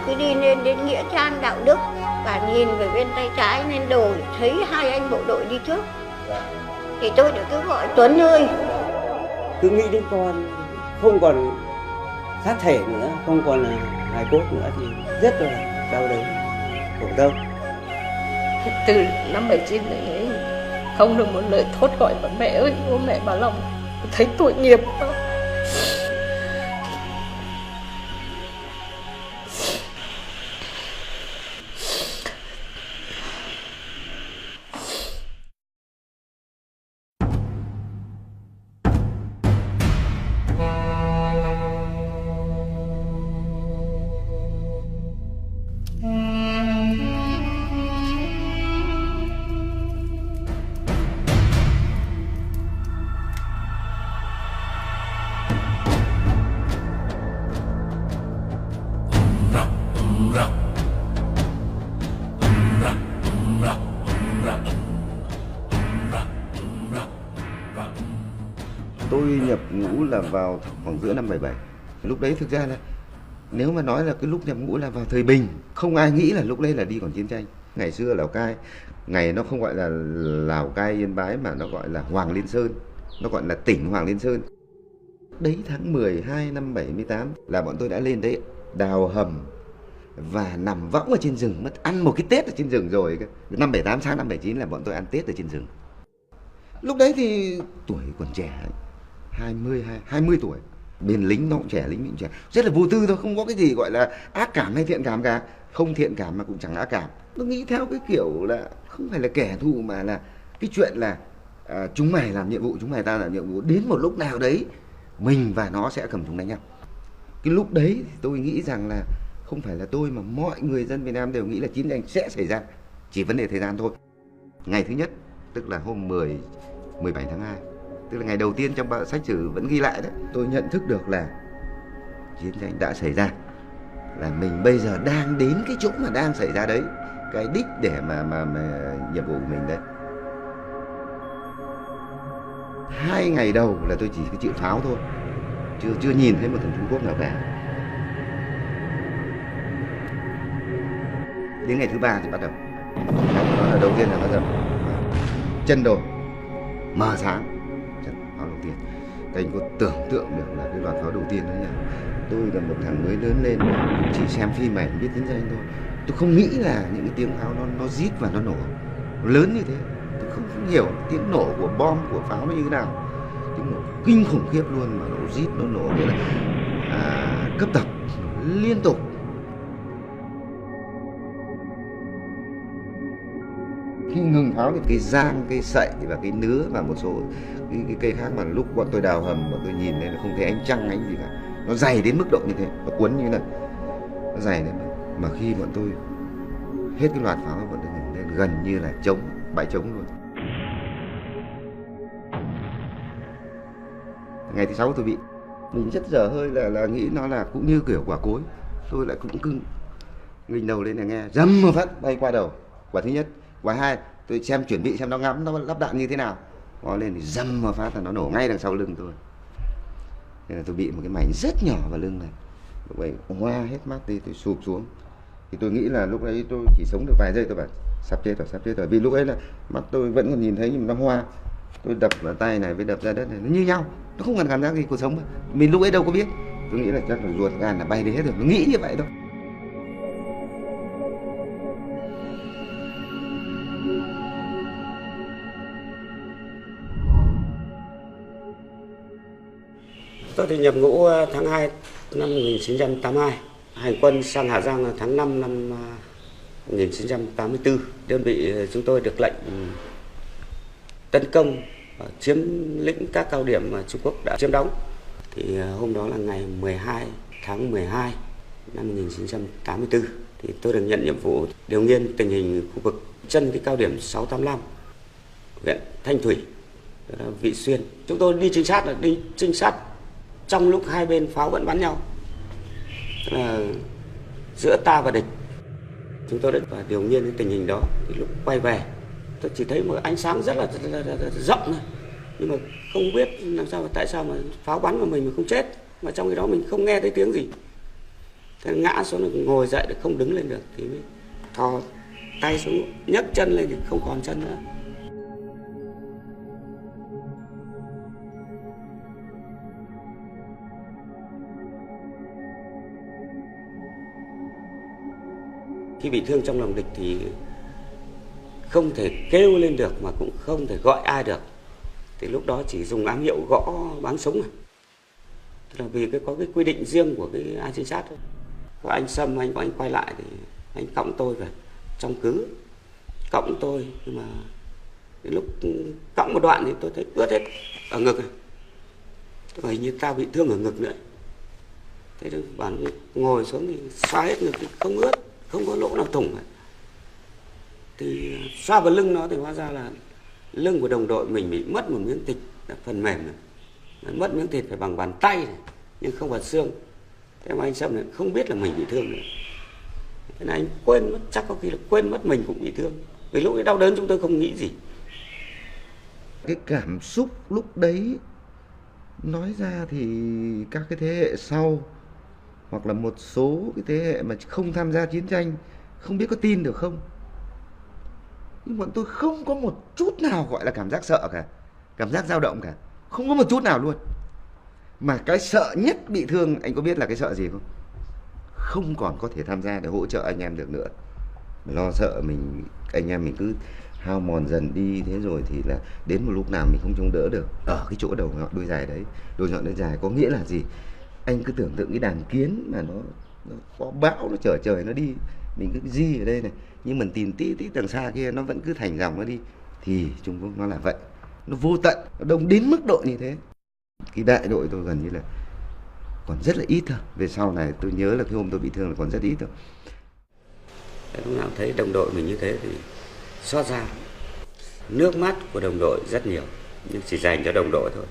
cứ đi lên đến nghĩa trang Đạo Đức và nhìn về bên tay trái nên đồi thấy hai anh bộ đội đi trước. Thì tôi đã cứ gọi Tuấn ơi. Cứ nghĩ đến con không còn xác thể nữa, không còn là hài cốt nữa thì rất là đau đớn, khổ tâm. Từ năm 79 đấy không được một lời thốt gọi mà mẹ ơi, bố mẹ Bà Long thấy tội nghiệp đó. Tôi nhập ngũ là vào khoảng giữa năm 77. Lúc đấy thực ra là nếu mà nói là cái lúc nhập ngũ là vào thời bình, không ai nghĩ là lúc đấy là đi còn chiến tranh. Ngày xưa Lào Cai, ngày nó không gọi là Lào Cai Yên Bái mà nó gọi là Hoàng Liên Sơn, nó gọi là tỉnh Hoàng Liên Sơn. Đấy tháng 12 năm 78 là bọn tôi đã lên đấy đào hầm và nằm võng ở trên rừng, mất ăn một cái Tết ở trên rừng rồi. Năm 78 sang năm 79 là bọn tôi ăn Tết ở trên rừng. Lúc đấy thì tuổi còn trẻ, 20 tuổi. Bên lính nó cũng trẻ, lính cũng trẻ, rất là vô tư thôi, không có cái gì gọi là ác cảm hay thiện cảm cả. Không thiện cảm mà cũng chẳng ác cảm. Nó nghĩ theo cái kiểu là không phải là kẻ thù mà là cái chuyện là chúng mày làm nhiệm vụ, chúng mày ta làm nhiệm vụ, đến một lúc nào đấy mình và nó sẽ cầm súng đánh nhau. Cái lúc đấy thì tôi nghĩ rằng là không phải là tôi mà mọi người dân Việt Nam đều nghĩ là chiến tranh sẽ xảy ra, chỉ vấn đề thời gian thôi. Ngày thứ nhất, tức là hôm 17 tháng 2, tức là ngày đầu tiên trong sách sử vẫn ghi lại đấy, tôi nhận thức được là chiến tranh đã xảy ra, là mình bây giờ đang đến cái chỗ mà đang xảy ra đấy, cái đích để mà nhiệm vụ của mình đấy. 2 ngày đầu là tôi chỉ chịu pháo thôi, chưa nhìn thấy một thằng Trung Quốc nào cả. Đến ngày thứ 3 thì bắt đầu, đó là đầu tiên là bắt đầu chân đồi mờ sáng, pháo đầu tiên. Các anh có tưởng tượng được là cái loạt pháo đầu tiên đấy nhỉ? Tôi là một thằng mới lớn lên, chỉ xem phim ảnh biết chiến tranh thôi. Tôi không nghĩ là những cái tiếng pháo nó rít và nó nổ lớn như thế. Tôi không hiểu tiếng nổ của bom, của pháo nó như thế nào. Tiếng nổ kinh khủng khiếp luôn, mà nó rít, nó nổ như là cấp tập liên tục. Khi ngừng pháo thì cái giang, cái sậy và cái nứa và một số cái cây khác mà lúc bọn tôi đào hầm, bọn tôi nhìn lên là không thấy ánh trăng ánh gì cả. Nó dày đến mức độ như thế, nó cuốn như thế này, nó dày đến mà khi bọn tôi hết cái loạt pháo, bọn tôi nhìn lên gần như là trống, bãi trống luôn. Ngày thứ 6 tôi bị, mình rất dở hơi là nghĩ nó là cũng như kiểu quả cối. Tôi lại cũng cưng nghênh đầu lên là nghe rầm một phát bay qua đầu, quả thứ nhất. Quả hai tôi xem chuẩn bị xem nó ngắm nó lắp đạn như thế nào, ngó lên thì rầm một phát là nó nổ ngay đằng sau lưng tôi. Nên là tôi bị một cái mảnh rất nhỏ vào lưng này, lúc ấy hoa hết mắt đi, tôi sụp xuống. Thì tôi nghĩ là lúc đấy tôi chỉ sống được vài giây, tôi bảo sắp chết rồi, vì lúc ấy là mắt tôi vẫn còn nhìn thấy nhưng mà nó hoa. Tôi đập vào tay này với đập ra đất này nó như nhau, nó không cần cảm giác gì cuộc sống. Mình lúc ấy đâu có biết, tôi nghĩ là chắc là ruột gan là bay đi hết rồi, nó nghĩ như vậy thôi. Tôi thì nhập ngũ tháng 2 năm 1982, hành quân sang Hà Giang là tháng 5 năm 1984. Đơn vị chúng tôi được lệnh tấn công và chiếm lĩnh các cao điểm mà Trung Quốc đã chiếm đóng. Thì hôm đó là ngày 12 tháng 12 năm 1984 thì tôi được nhận nhiệm vụ điều nghiên tình hình khu vực chân cái cao điểm 685 huyện Thanh Thủy, Vị Xuyên. Chúng tôi đi trinh sát trong lúc hai bên pháo vẫn bắn nhau, tức là giữa ta và địch. Chúng tôi đã điều nghiên cái tình hình đó. Thì lúc quay về tôi chỉ thấy một ánh sáng rất là rộng thôi, nhưng mà không biết làm sao, tại sao mà pháo bắn vào mình mà không chết, mà trong cái đó mình không nghe thấy tiếng gì. Thế ngã xuống, ngồi dậy được không đứng lên được thì mới thò tay xuống, nhấc chân lên thì không còn chân nữa. Khi bị thương trong lòng địch thì không thể kêu lên được mà cũng không thể gọi ai được. Thì lúc đó chỉ dùng ám hiệu gõ báng súng. Tức là vì có cái quy định riêng của cái ai trinh sát thôi. Có anh Sâm, anh quay lại thì anh cõng tôi về trong cứ. Cõng tôi, nhưng mà đến lúc cõng một đoạn thì tôi thấy ướt hết ở ngực này. Tôi hình như tao bị thương ở ngực nữa. Thế thì bạn ngồi xuống thì xoa hết ngực thì không ướt, không có lỗ nào thủng cả. Thì xoa vào lưng nó thì hóa ra là lưng của đồng đội mình bị mất một miếng thịt, phần mềm này. Mất miếng thịt phải bằng bàn tay này, nhưng không vào xương. Thế mà anh Sâm này không biết là mình bị thương nữa. Thế này anh quên mất, chắc có khi là quên mất mình cũng bị thương. Vì lúc ấy đau đớn chúng tôi không nghĩ gì. Cái cảm xúc lúc đấy nói ra thì các cái thế hệ sau hoặc là một số cái thế hệ mà không tham gia chiến tranh không biết có tin được không. Nhưng bọn tôi không có một chút nào gọi là cảm giác sợ cả, cảm giác dao động cả, không có một chút nào luôn. Mà cái sợ nhất bị thương, anh có biết là cái sợ gì không? Không còn có thể tham gia để hỗ trợ anh em được nữa. Lo sợ mình, anh em mình cứ hao mòn dần đi, thế rồi thì là đến một lúc nào mình không chống đỡ được. Ở cái chỗ đầu nhọn đuôi dài đấy, đầu nhọn đuôi dài có nghĩa là gì? Anh cứ tưởng tượng cái đàn kiến mà nó có bão, nó chở trời nó đi, mình cứ di ở đây này, nhưng mình tìm tí đằng xa kia nó vẫn cứ thành dòng nó đi. Thì Trung Quốc nó là vậy, nó vô tận, nó đông đến mức độ như thế. Cái đại đội tôi gần như là còn rất là ít thôi. Về sau này tôi nhớ là cái hôm tôi bị thương là còn rất ít thôi. Lúc nào thấy đồng đội mình như thế thì xót xa. Nước mắt của đồng đội rất nhiều, nhưng chỉ dành cho đồng đội thôi.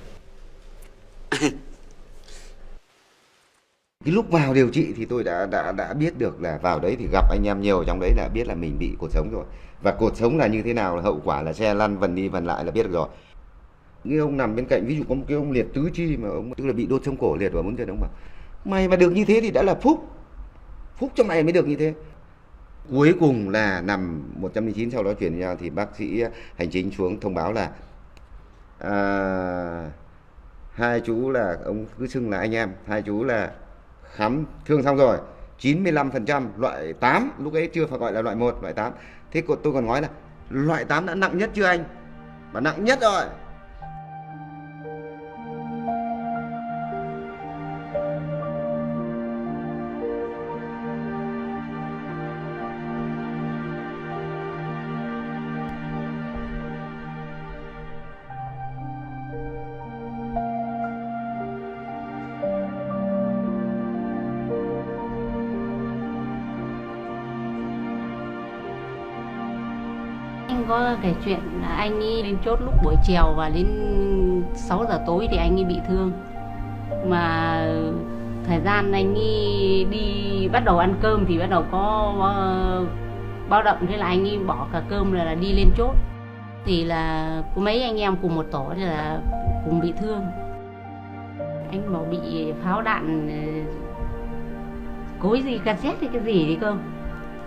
Cái lúc vào điều trị thì tôi đã biết được là vào đấy thì gặp anh em nhiều, trong đấy là biết là mình bị cột sống rồi. Và cột sống là như thế nào, hậu quả là xe lăn vần đi vần lại là biết được rồi. Cái ông nằm bên cạnh, ví dụ có một cái ông liệt tứ chi mà ông tức là bị đốt sống cổ liệt vào bốn chân, ông bảo mày mà được như thế thì đã là phúc cho mày mới được như thế. Cuối cùng là nằm 109, sau đó chuyển ra thì bác sĩ hành chính xuống thông báo là hai chú là ông cứ xưng là anh em, hai chú là khám thương xong rồi 95% loại 8, lúc ấy chưa phải gọi là loại 1, loại 8. Thế tôi còn nói là loại 8 đã nặng nhất chưa anh? Và nặng nhất rồi. Anh có kể chuyện là anh ấy lên chốt lúc buổi chiều và đến 6 giờ tối thì anh ấy bị thương. Mà thời gian anh ấy đi bắt đầu ăn cơm thì bắt đầu có báo động, thế là anh ấy bỏ cả cơm rồi là đi lên chốt. Thì là có mấy anh em cùng một tổ thì là cùng bị thương. Anh bảo bị pháo đạn cối gì, cassette hay cái gì đấy cơ.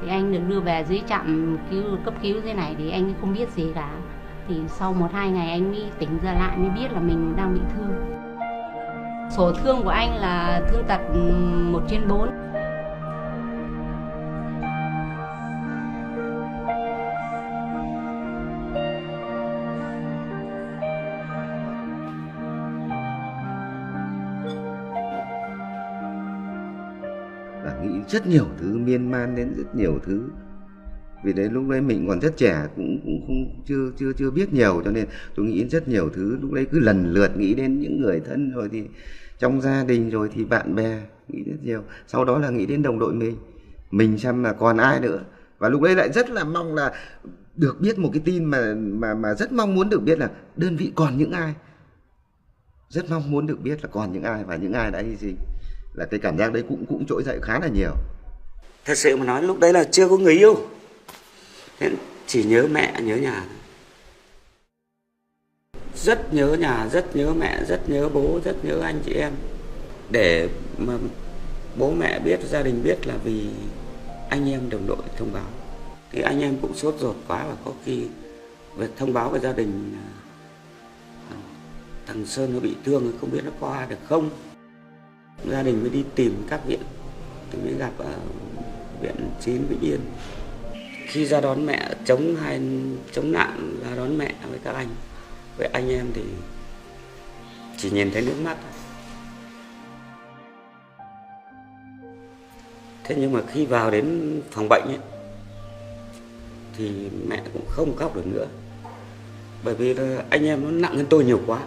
Thì anh được đưa về dưới trạm cấp cứu thế này thì anh không biết gì cả. Thì sau 1-2 ngày anh mới tỉnh ra lại mới biết là mình đang bị thương. Sổ thương của anh là thương tật 1/4. Nghĩ rất nhiều thứ, miên man đến rất nhiều thứ. Vì đấy lúc đấy mình còn rất trẻ, cũng không chưa biết nhiều, cho nên tôi nghĩ đến rất nhiều thứ. Lúc đấy cứ lần lượt nghĩ đến những người thân, rồi thì trong gia đình, rồi thì bạn bè, nghĩ rất nhiều. Sau đó là nghĩ đến đồng đội mình xem là còn ai nữa. Và lúc đấy lại rất là mong là được biết một cái tin mà rất mong muốn được biết là đơn vị còn những ai. Rất mong muốn được biết là còn những ai và những ai đã hy sinh. Là cái cảm giác đấy cũng trỗi dậy khá là nhiều. Thật sự mà nói lúc đấy là chưa có người yêu, nên chỉ nhớ mẹ, nhớ nhà. Rất nhớ nhà, rất nhớ mẹ, rất nhớ bố, rất nhớ anh chị em. Để mà Bố mẹ biết, gia đình biết là vì anh em đồng đội thông báo. Thì anh em cũng sốt ruột quá và có khi việc thông báo với gia đình thằng Sơn nó bị thương, không biết nó qua được không. Gia đình mới đi tìm các viện thì mới gặp ở viện 9 Vĩnh Yên. Khi ra đón mẹ chống nạn ra đón mẹ với các anh, với anh em thì chỉ nhìn thấy nước mắt. Thế nhưng mà khi vào đến phòng bệnh ấy, thì mẹ cũng không khóc được nữa. Bởi vì là anh em nó nặng hơn tôi nhiều quá,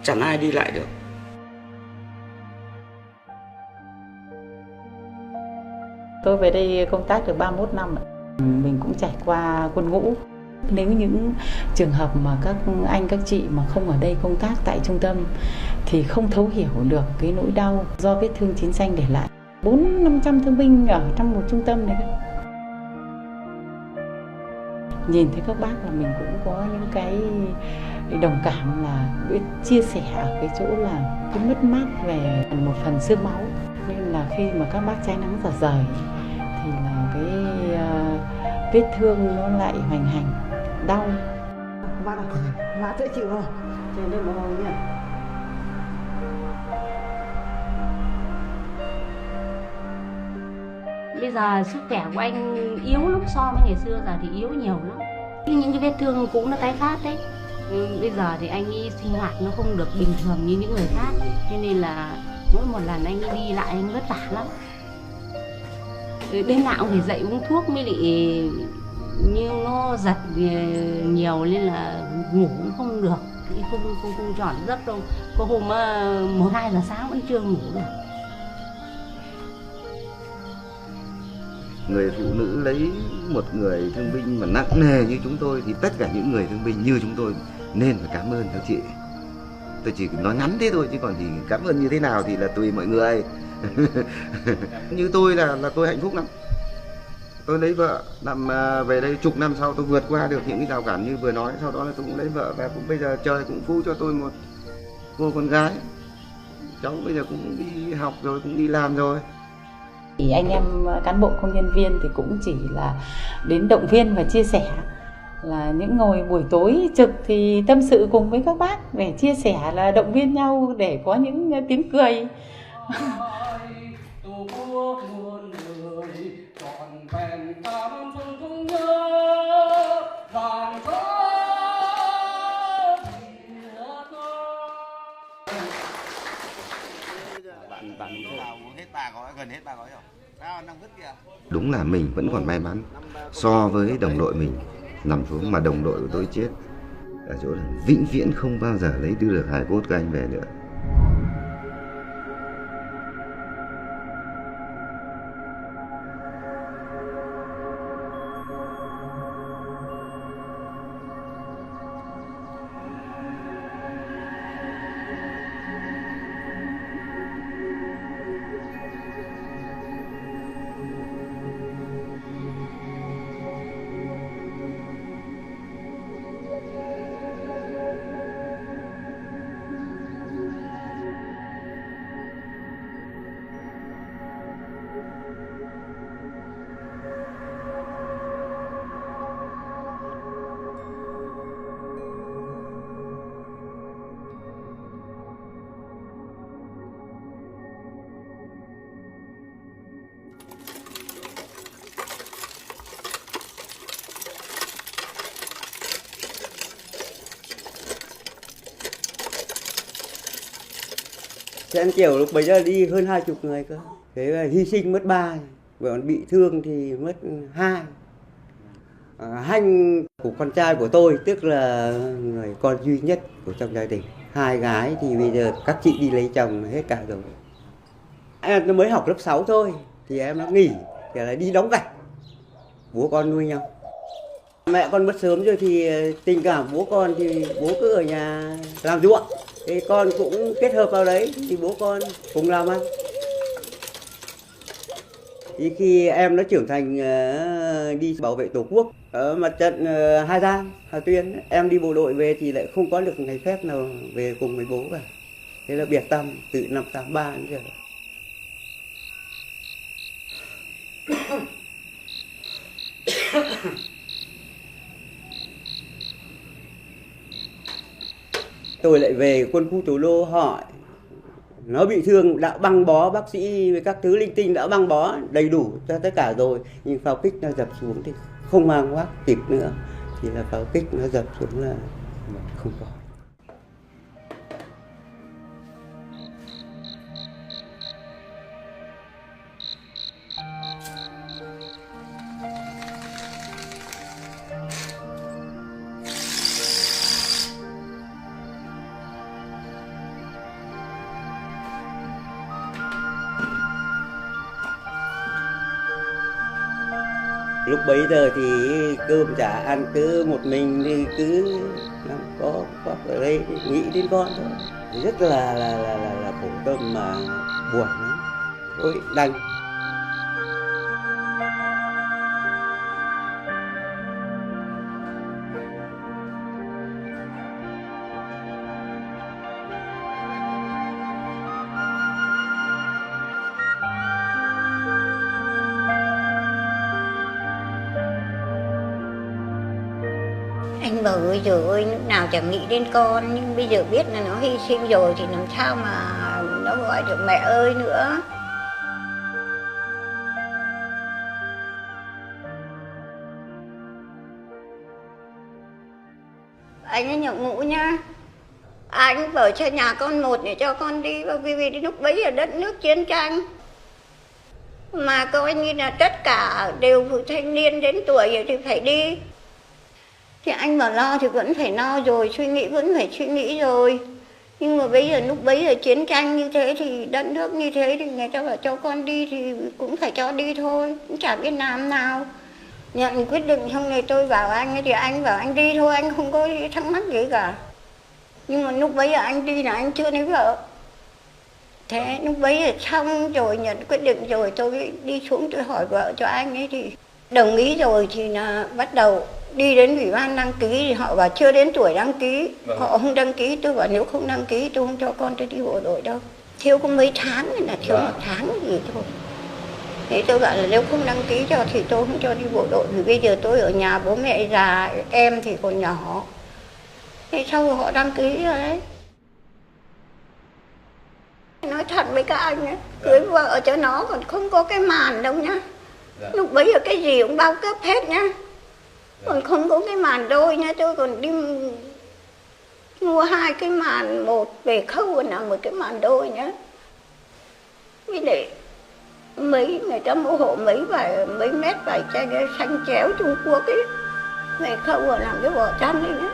chẳng ai đi lại được. Tôi về đây công tác được 31 năm. Mình cũng trải qua quân ngũ. Nếu những trường hợp mà các anh các chị mà không ở đây công tác tại trung tâm thì không thấu hiểu được cái nỗi đau do vết thương chiến tranh để lại. 400-500 thương binh ở trong một trung tâm này. Nhìn thấy các bác là mình cũng có những cái đồng cảm, là biết chia sẻ ở cái chỗ là cái mất mát về một phần xương máu. Nên là khi mà các bác trái nắng rời rời thì là cái vết thương nó lại hoành hành, đau. Má dễ chịu không? Trên đây mồ hôi nhỉ? Bây giờ sức khỏe của anh yếu lắm, so với ngày xưa giờ thì yếu nhiều lắm. Những cái vết thương cũ nó tái phát đấy. Bây giờ thì anh ấy sinh hoạt nó không được bình thường như những người khác. Cho nên là mỗi một lần anh ấy đi lại anh vất vả lắm. Đêm nào cũng phải dậy uống thuốc mới lại, như nó giật nhiều nên là ngủ cũng không được, không tròn giấc đâu. Có hôm 1-2 giờ sáng vẫn chưa ngủ được. Người phụ nữ lấy một người thương binh mà nặng nề như chúng tôi thì tất cả những người thương binh như chúng tôi nên phải cảm ơn các chị. Tôi chỉ nói ngắn thế thôi chứ còn thì cảm ơn như thế nào thì là tùy mọi người. Như tôi là tôi hạnh phúc lắm. Tôi lấy vợ làm về đây chục năm sau tôi vượt qua được những cái rào cản như vừa nói, sau đó là tôi cũng lấy vợ và cũng bây giờ trời cũng phú cho tôi một cô con gái. Cháu bây giờ cũng đi học rồi, cũng đi làm rồi. Thì anh em cán bộ công nhân viên thì cũng chỉ là đến động viên và chia sẻ, là những ngồi buổi tối trực thì tâm sự cùng với các bác để chia sẻ, là động viên nhau để có những tiếng cười. Đúng là mình vẫn còn may mắn so với đồng đội mình nằm xuống, mà đồng đội của tôi chết ở chỗ là vĩnh viễn không bao giờ lấy đưa được hài cốt của anh về nữa. Sen kiểu lúc bấy giờ đi hơn 20 người cơ. Thế là hy sinh mất 3, còn bị thương thì mất 2. Hanh của con trai của tôi, tức là người con duy nhất của trong gia đình. 2 gái thì bây giờ các chị đi lấy chồng hết cả rồi. Em mới học lớp 6 thôi thì em đã nghỉ, thì là đi đóng gạch. Bố con nuôi nhau. Mẹ con mất sớm rồi thì tình cảm bố con thì bố cứ ở nhà làm ruộng. Thì con cũng kết hợp vào đấy thì bố con cùng làm ăn. Thì khi em nó trưởng thành đi bảo vệ Tổ quốc ở mặt trận Hà Giang, Hà Tuyên, em đi bộ đội về thì lại không có được ngày phép nào về cùng với bố cả. Thế là biệt tâm từ năm 83 đến giờ. Tôi lại về quân khu Thủ Đô hỏi, nó bị thương, đã băng bó, bác sĩ với các thứ linh tinh đã băng bó đầy đủ cho tất cả rồi, nhưng pháo kích nó dập xuống thì không mang vác kịp nữa, thì là pháo kích nó dập xuống là không có. Lúc bấy giờ thì cơm chả ăn, cứ một mình thì cứ có ở đây nghĩ đến con thôi, rất là khổ tâm mà buồn lắm. Ôi đành. Anh bảo ôi giời ơi, lúc nào chẳng nghĩ đến con, nhưng bây giờ biết là nó hy sinh rồi thì làm sao mà nó gọi được mẹ ơi nữa. Anh ấy nhập ngũ nhá, anh bảo cho nhà con một để cho con đi, vì lúc bấy giờ đất nước chiến tranh mà coi như là tất cả đều thanh niên đến tuổi rồi thì phải đi. Thì anh bảo lo thì vẫn phải lo rồi, suy nghĩ vẫn phải suy nghĩ rồi. Nhưng mà bây giờ lúc bấy giờ chiến tranh như thế thì đất nước như thế thì người ta bảo cho con đi thì cũng phải cho đi thôi, cũng chả biết làm nào. Nhận quyết định xong rồi tôi bảo anh ấy thì anh bảo anh đi thôi, anh không có thắc mắc gì cả. Nhưng mà lúc bấy giờ anh đi là anh chưa lấy vợ. Thế lúc bấy giờ xong rồi nhận quyết định rồi tôi đi xuống tôi hỏi vợ cho anh ấy thì đồng ý rồi thì là bắt đầu đi đến ủy ban đăng ký thì họ bảo chưa đến tuổi đăng ký, họ không đăng ký. Tôi bảo nếu không đăng ký tôi không cho con tôi đi bộ đội đâu, thiếu có mấy tháng là thiếu một tháng gì thôi. Thế tôi bảo là nếu không đăng ký cho thì tôi không cho đi bộ đội, vì bây giờ tôi ở nhà bố mẹ già, em thì còn nhỏ. Thế sau rồi họ đăng ký rồi đấy. Nói thật với các anh ấy, cưới vợ cho nó còn không có cái màn đâu nhá. Lúc bấy giờ cái gì cũng bao cấp hết nhá. Còn không có cái màn đôi nha, tôi còn đi mua 2 cái màn một về khâu còn làm một cái màn đôi nhá. Vì để mấy người ta mua hộ mấy mét vải chanh xanh chéo Trung Quốc ấy, về khâu còn làm cái vỏ chăn ấy nhá.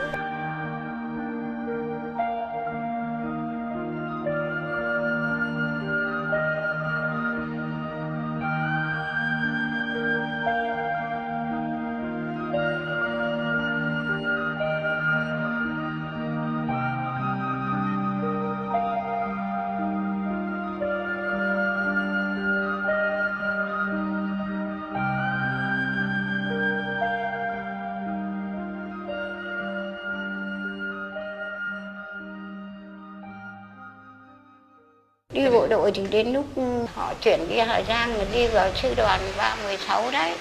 Đi bộ đội thì đến lúc họ chuyển đi Hà Giang là đi vào sư đoàn 316 đấy.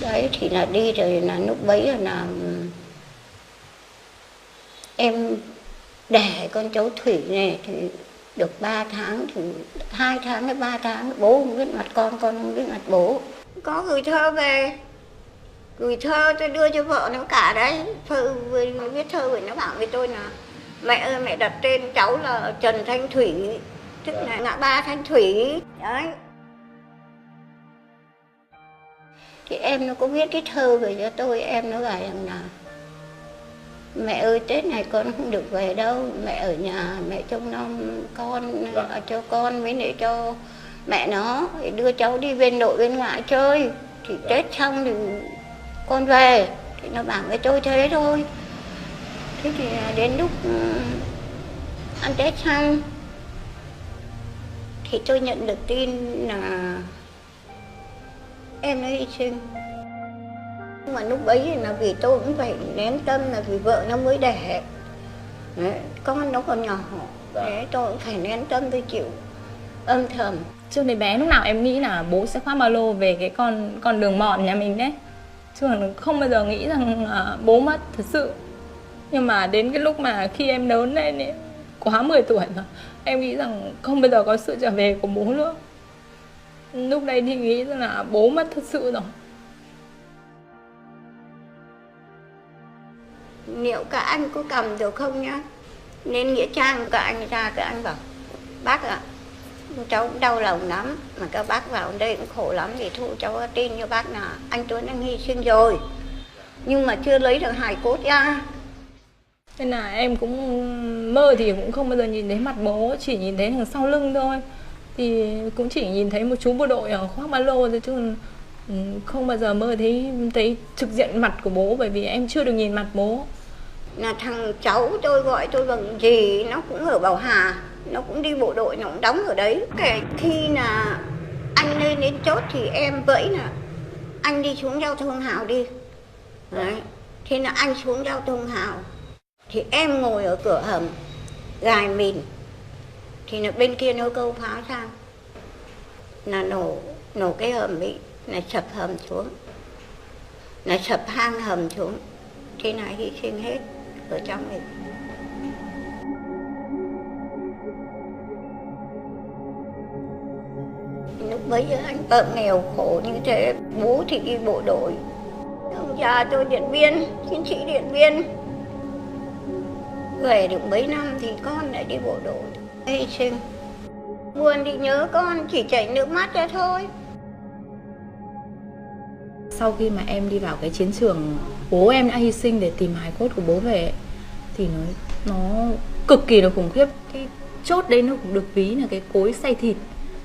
Đấy thì là đi rồi là lúc bấy là em đẻ con cháu Thủy này thì được 3 tháng thì 2 tháng hay 3 tháng bố không biết mặt con không biết mặt bố. Có gửi thơ về, gửi thơ tôi đưa cho vợ nó cả đấy. Thơ viết thơ rồi nó bảo với tôi là mẹ ơi mẹ đặt tên cháu là Trần Thanh Thủy, tức là ngã ba Thanh Thủy đấy. Thì em nó có viết cái thơ về cho tôi, em nó bảo rằng là mẹ ơi Tết này con không được về đâu, mẹ ở nhà mẹ trông nom con, cho con với lại cho mẹ nó, để đưa cháu đi bên nội bên ngoại chơi, thì Tết xong thì con về. Thì nó bảo với tôi thế thôi. Thế thì đến lúc ăn Tết xong thì tôi nhận được tin là em nó hy sinh. Nhưng mà lúc bấy là vì tôi cũng phải nén tâm, là vì vợ nó mới đẻ. Đấy, con nó còn nhỏ. Đấy, tôi cũng phải nén tâm tôi chịu. âm thầm. Trước đây bé lúc nào em nghĩ là bố sẽ khoác ba lô về cái con đường mòn nhà mình đấy, chứ không bao giờ nghĩ rằng bố mất thật sự. Nhưng mà đến cái lúc mà khi em lớn lên ấy, quá 10 tuổi rồi, em nghĩ rằng không bao giờ có sự trở về của bố nữa. Lúc đấy thì nghĩ rằng là bố mất thật sự rồi. Liệu các anh có cầm được không nhá? Nên nghĩa trang các anh ra, các anh bảo bác ạ, cháu cũng đau lòng lắm, mà các bác vào đây cũng khổ lắm, thì thôi cháu tin cho bác là anh Tuấn đang hy sinh rồi, nhưng mà chưa lấy được hài cốt ra. Nên là em cũng mơ thì cũng không bao giờ nhìn thấy mặt bố, chỉ nhìn thấy đằng sau lưng thôi. Thì cũng chỉ nhìn thấy một chú bộ đội ở khoác ba lô thôi, chứ không bao giờ mơ thấy trực diện mặt của bố, bởi vì em chưa được nhìn mặt bố. Là thằng cháu tôi gọi tôi bằng dì, nó cũng ở Bảo Hà, nó cũng đi bộ đội, nó cũng đóng ở đấy. Kể khi là anh lên đến chốt thì em vẫy là anh đi xuống giao thông Hào đi. Đấy. Thế là anh xuống giao thông Hào, thì em ngồi ở cửa hầm gài mìn, thì là bên kia nó câu pháo sang, là nổ cái hầm bị, là sập hầm xuống, là sập hang hầm xuống. Thế là hy sinh hết ở trong này. Lúc bấy giờ anh vợ nghèo khổ như thế, bố thì đi bộ đội, ông già tôi Điện Biên, chiến sĩ Điện Biên. Về được mấy năm thì con lại đi bộ đội, hy sinh. Buồn thì nhớ con, chỉ chảy nước mắt ra thôi. Sau khi mà em đi vào cái chiến trường, bố em đã hy sinh để tìm hài cốt của bố về, thì nó cực kỳ là khủng khiếp. Cái chốt đấy nó cũng được ví là cái cối xay thịt.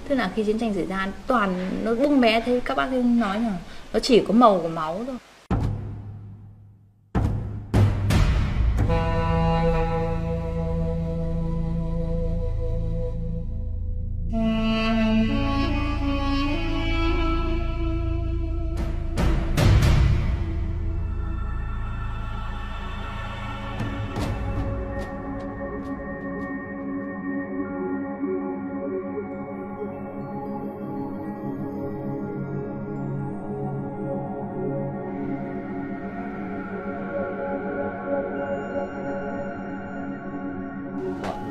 Tức là khi chiến tranh xảy ra, toàn nó bung bé, thế các bác nói là nó chỉ có màu của máu thôi.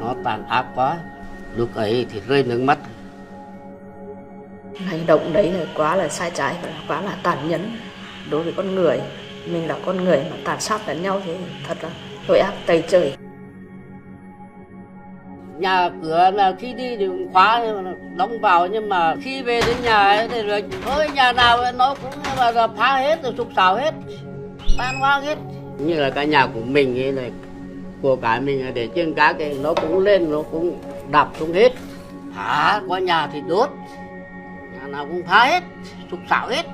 Nó tàn ác quá, lúc ấy thì rơi nước mắt. Hành động đấy là quá là sai trái và quá là tàn nhẫn đối với con người. Mình là con người mà tàn sát lẫn nhau thì thật là tội ác tày trời. Nhà cửa là khi đi thì khóa đóng vào, nhưng mà khi về đến nhà ấy thì rồi thôi, nhà nào nó cũng là phá hết rồi, sụp xào hết, tan hoang hết. Như là cái nhà của mình ấy này, của cái mình để trên cá cái nó cũng lên, nó cũng đập xuống hết. Phá qua nhà thì đốt, nhà nào cũng phá hết, sụp xạo hết.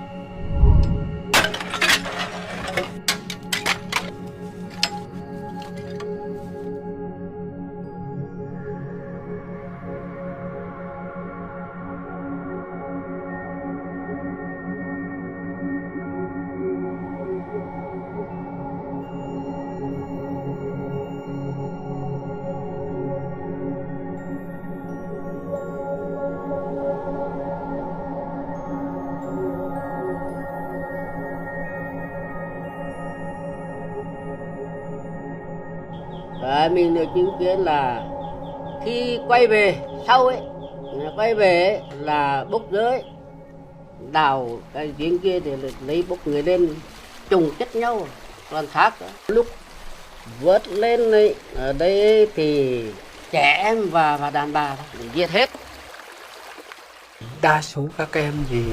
Mình được chứng kiến là khi quay về sau ấy, quay về ấy, là bốc rơi đào cái giếng kia để lấy bốc người lên chồng chất nhau toàn xác. Lúc vớt lên ấy, ở đây thì trẻ em và đàn bà giết hết. Đa số các em thì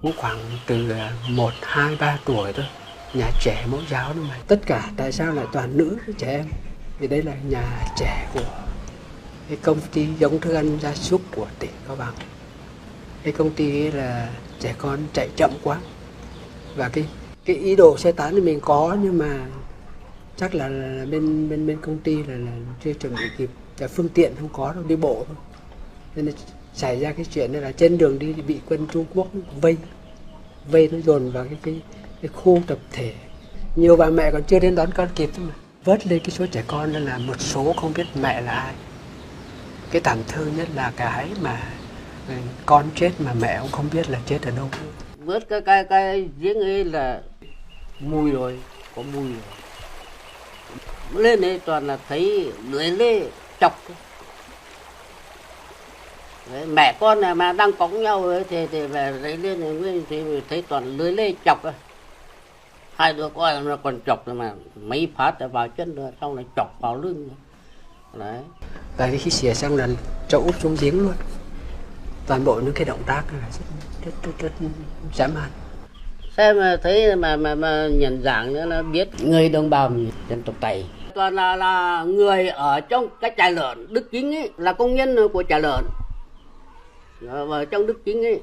cũng khoảng từ 1, 2, 3 tuổi thôi. Nhà trẻ mẫu giáo thôi mà. Tất cả tại sao lại toàn nữ trẻ em? Vì đây là nhà trẻ của cái công ty giống thức ăn gia súc của tỉnh Cao Bằng. Cái công ty ấy là trẻ con chạy chậm quá. Và cái ý đồ sơ tán thì mình có, nhưng mà chắc là bên công ty là chưa chuẩn bị kịp, cả phương tiện không có đâu, đi bộ thôi. Nên là xảy ra cái chuyện này là trên đường đi thì bị quân Trung Quốc vây nó dồn vào cái khu tập thể. Nhiều bà mẹ còn chưa đến đón con kịp thôi mà. Vớt lên cái số trẻ con là một số không biết mẹ là ai. Cái tàn thương nhất là cái mà con chết mà mẹ cũng không biết là chết ở đâu. Vớt cái giếng ấy là mùi rồi, có mùi rồi. Lên đấy toàn là thấy lưới lê chọc. Đấy, mẹ con này mà đang cõng nhau ấy, thì về lấy lên thì thấy toàn lưới lê chọc. Hai đứa con nó còn chọc mà mấy phát vào chân rồi, xong lại chọc vào lưng. Đấy. Tại khi xỉa xong là cho úp xuống giếng luôn. Toàn bộ những cái động tác là rất dã man. Xem mà thấy mà nhận dạng nữa là biết người đồng bào dân tộc Tây. Toàn là người ở trong cái trại lợn Đức Chính ấy, là công nhân của trại lợn. Ở trong Đức Chính ấy.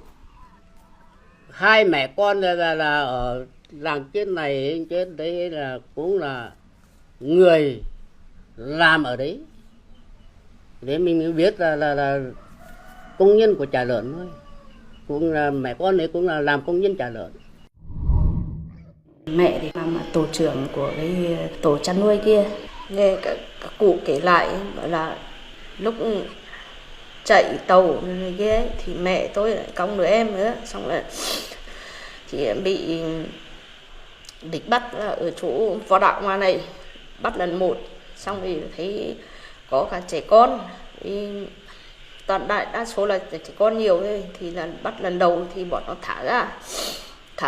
Hai mẹ con là ở làng trên này trên đấy là cũng là người làm ở đấy. Để mình mới biết là công nhân của trại lợn thôi. Cũng là mẹ con ấy cũng là làm công nhân trại lợn. Mẹ thì làm tổ trưởng của cái tổ chăn nuôi kia. Nghe các cụ kể lại bảo là lúc chạy tàu này kia ấy, thì mẹ tôi lại cõng đứa em nữa, xong rồi thì em bị địch bắt ở chỗ Võ Đạo Hoa này, bắt lần 1, xong thì thấy có cả trẻ con, toàn đại đa số là trẻ con nhiều thôi, thì là bắt lần đầu thì bọn nó thả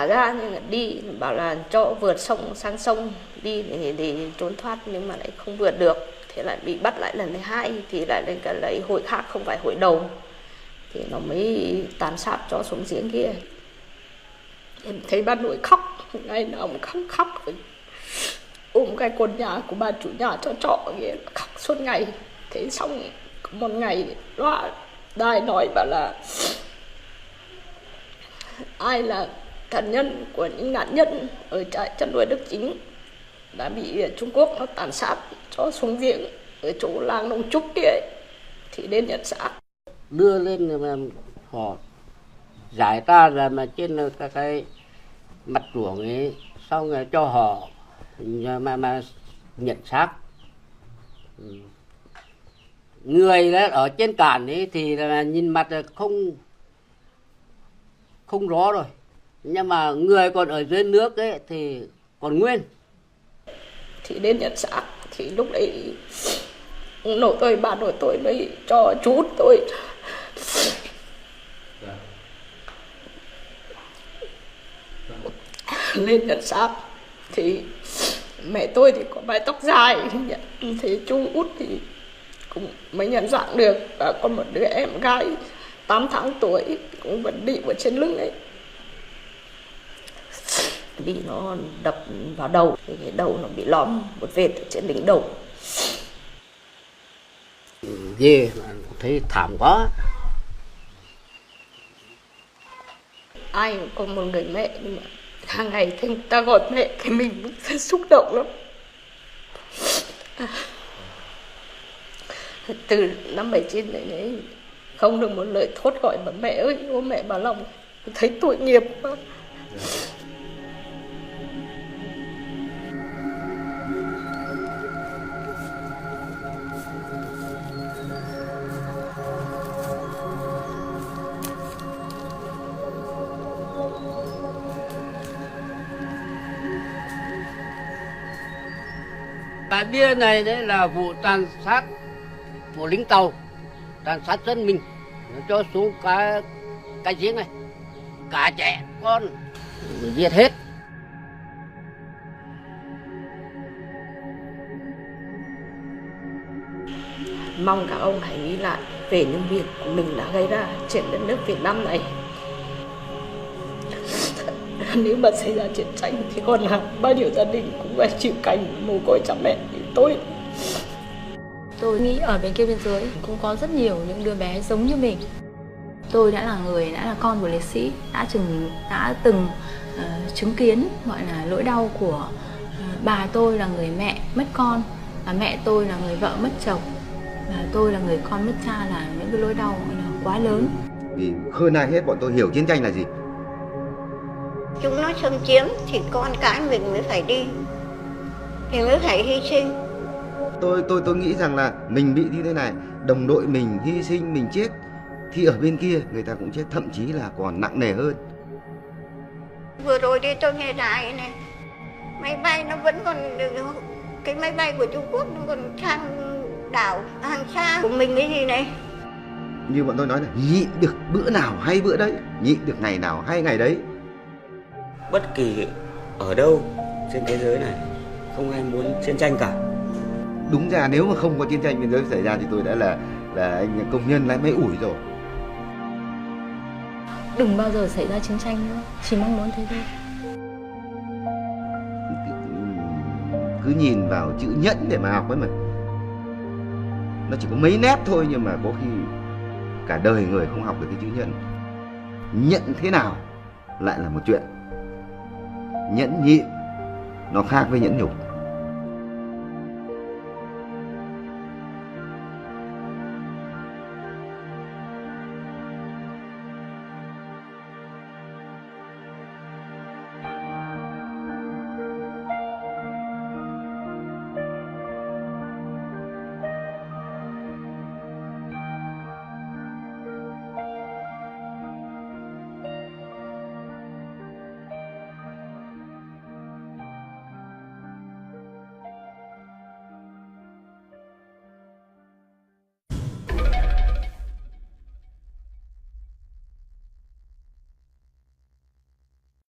ra nhưng mà đi bảo là cho vượt sông sang sông đi để trốn thoát, nhưng mà lại không vượt được, thế lại bị bắt lại lần thứ 2 thì lại lên cái lấy hội khác không phải hội đầu, thì nó mới tàn sát cho xuống giếng kia. Em thấy bà nội khóc, ngày nào cũng khóc ôm cái con nhà của bà chủ nhà cho trọ kia, khóc suốt ngày. Thế xong một ngày loa đài nói bảo là ai là thân nhân của những nạn nhân ở trại chăn nuôi Đức Chính đã bị Trung Quốc nó tàn sát cho xuống giếng ở chỗ làng Nông Trúc kia ấy, thì đến nhận xác. Đưa lên mà họ giải ra là mà trên cái mặt ruộng ấy, xong rồi cho họ mà nhận xác. Người đó ở trên cạn ấy thì là nhìn mặt là không rõ rồi, nhưng mà người còn ở dưới nước ấy thì còn nguyên. Thì đến nhận xác thì lúc đấy nội tôi, bà nội tôi mới cho chú tôi lên nhận xác. Thì mẹ tôi thì có mái tóc dài, thì chú út thì cũng mới nhận dạng được, và còn một đứa em gái 8 tháng tuổi cũng vẫn bị ở trên lưng ấy, bị nó đập vào đầu, thì cái đầu nó bị lõm một vệt ở trên đỉnh đầu. Ghê, thấy thảm quá. Ai cũng có một người mẹ, nhưng mà hàng ngày thì người ta gọi mẹ thì mình cũng xúc động lắm. Từ năm 79 này đấy, không được một lời thốt gọi mà mẹ ơi, ô mẹ Bà Lòng, thấy tội nghiệp quá. Tại bia này đấy là vụ tàn sát của lính tàu, tàn sát dân mình, cho xuống cái giếng này, cả trẻ con giết hết. Mong các ông hãy nghĩ lại về những việc của mình đã gây ra trên đất nước Việt Nam này. Nếu mà xảy ra chiến tranh thì còn là bao nhiêu gia đình cũng phải chịu cảnh mồ côi cha mẹ như tôi. Tôi nghĩ ở bên kia biên giới cũng có rất nhiều những đứa bé giống như mình. Tôi đã là con của liệt sĩ, đã từng chứng kiến gọi là nỗi đau của bà tôi là người mẹ mất con, và mẹ tôi là người vợ mất chồng, và tôi là người con mất cha, là những cái nỗi đau quá lớn. Vì hơn ai hết bọn tôi hiểu chiến tranh là gì. Chúng nó xâm chiếm thì con cái mình mới phải đi, thì mới phải hy sinh. Tôi nghĩ rằng là mình bị như thế này, đồng đội mình hy sinh, mình chết, thì ở bên kia người ta cũng chết, thậm chí là còn nặng nề hơn. Vừa rồi đi tôi nghe đài này, máy bay nó vẫn còn, cái máy bay của Trung Quốc nó còn sang đảo hàng xa của mình cái gì này. Như bọn tôi nói là nhịn được bữa nào hay bữa đấy, nhịn được ngày nào hay ngày đấy. Bất kỳ ở đâu trên thế giới này không ai muốn chiến tranh cả. Đúng ra nếu mà không có chiến tranh biên giới xảy ra thì tôi đã là anh công nhân lái máy ủi rồi. Đừng bao giờ xảy ra chiến tranh nữa, chỉ mong muốn thế thôi. Cứ nhìn vào chữ nhẫn để mà học ấy mà, nó chỉ có mấy nét thôi nhưng mà có khi cả đời người không học được cái chữ nhẫn. Nhẫn thế nào lại là một chuyện, nhẫn nhịn nó khác với nhẫn nhục.